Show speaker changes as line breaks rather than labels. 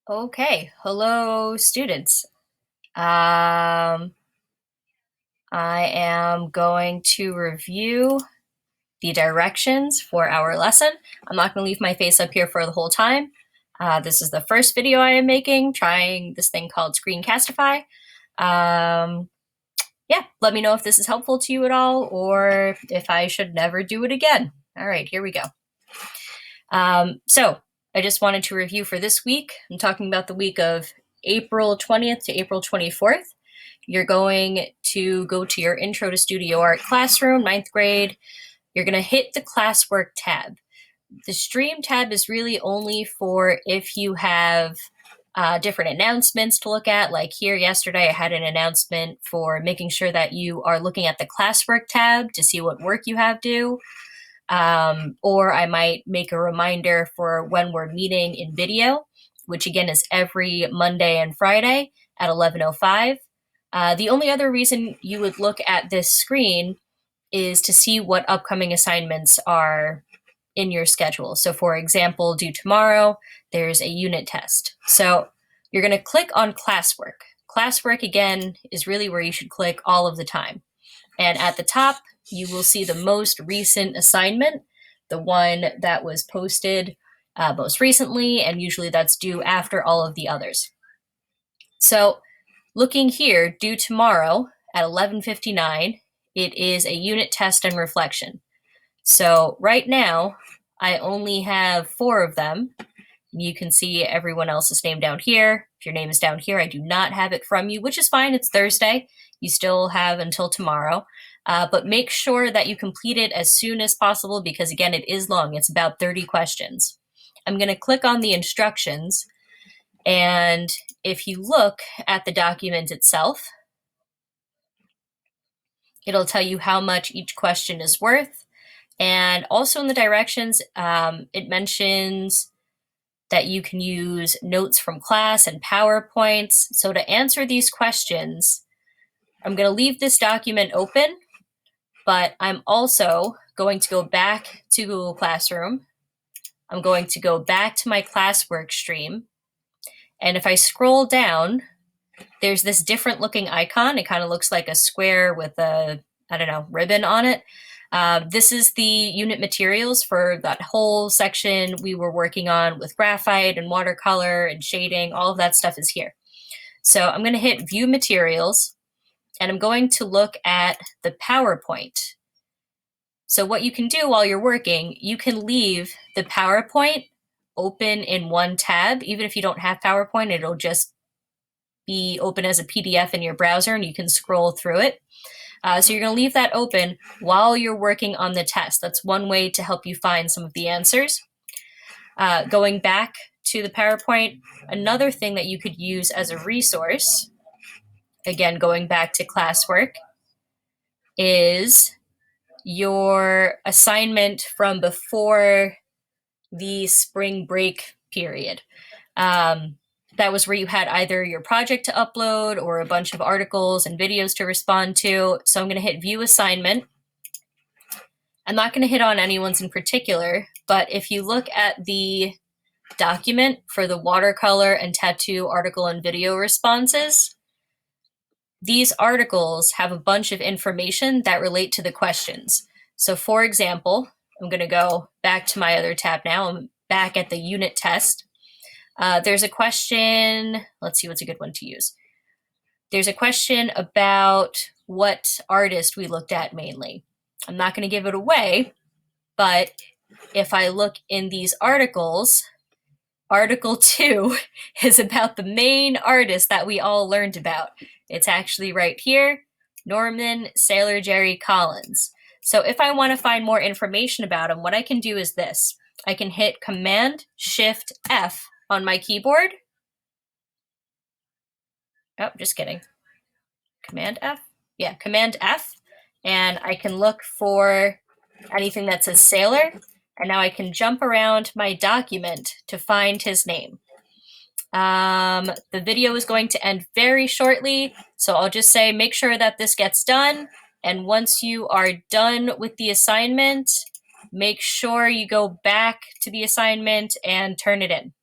Okay, hello students. I am going to review the directions for our lesson. I'm not going to leave my face up here for the whole time. This is the first video I am making, trying this thing called Screencastify. Yeah, let me know if this is helpful to you at all, or if I should never do it again. All right, here we go. So I just wanted to review for this week. I'm talking about the week of April 20th to April 24th. You're going to go to your Intro to Studio Art classroom, 9th grade. You're going to hit the classwork tab. The stream tab is really only for if you have different announcements to look at. Like here yesterday, I had an announcement for making sure that you are looking at the classwork tab to see what work you have due. Or I might make a reminder for when we're meeting in video, which again is every Monday and Friday at 11:05. The only other reason you would look at this screen is to see what upcoming assignments are in your schedule. So for example, due tomorrow, there's a unit test. So you're going to click on classwork. Classwork, again, is really where you should click all of the time. And at the top, you will see the most recent assignment, the one that was posted most recently, and usually that's due after all of the others. So looking here, due tomorrow at 11:59, it is a unit test and reflection. So right now, I only have 4 of them. You can see everyone else's name down here. If your name is down here, I do not have it from you, which is fine. It's Thursday. You still have until tomorrow. But make sure that you complete it as soon as possible because, again, it is long. It's about 30 questions. I'm going to click on the instructions. And if you look at the document itself, it'll tell you how much each question is worth. And also in the directions, it mentions that you can use notes from class and PowerPoints. So to answer these questions, I'm going to leave this document open, but I'm also going to go back to Google Classroom. I'm going to go back to my classwork stream. And if I scroll down, there's this different looking icon. It kind of looks like a square with a, ribbon on it. This is the unit materials for that whole section we were working on with graphite and watercolor and shading. All of that stuff is here. So I'm going to hit View Materials, and I'm going to look at the PowerPoint. So what you can do while you're working, you can leave the PowerPoint open in one tab. Even if you don't have PowerPoint, it'll just be open as a PDF in your browser and you can scroll through it. So you're going to leave that open while you're working on the test. That's one way to help you find some of the answers. Going back to the PowerPoint, another thing that you could use as a resource, again, going back to classwork, is your assignment from before the spring break period. That was where you had either your project to upload or a bunch of articles and videos to respond to. So I'm going to hit View Assignment. I'm not going to hit on anyone's in particular, but if you look at the document for the watercolor and tattoo article and video responses, these articles have a bunch of information that relate to the questions. So for example, I'm going to go back to my other tab now. I'm back at the unit test. There's a question, let's see what's a good one to use. There's a question about what artist we looked at mainly. I'm not going to give it away, but if I look in these articles, Article 2 is about the main artist that we all learned about. It's actually right here, Norman Sailor Jerry Collins. So if I want to find more information about him, what I can do is this. I can hit Command-Shift-F on my keyboard. Oh, just kidding. Command-F? Yeah, Command-F. And I can look for anything that says sailor. And now I can jump around my document to find his name. The video is going to end very shortly, so I'll just say make sure that this gets done. And once you are done with the assignment, make sure you go back to the assignment and turn it in.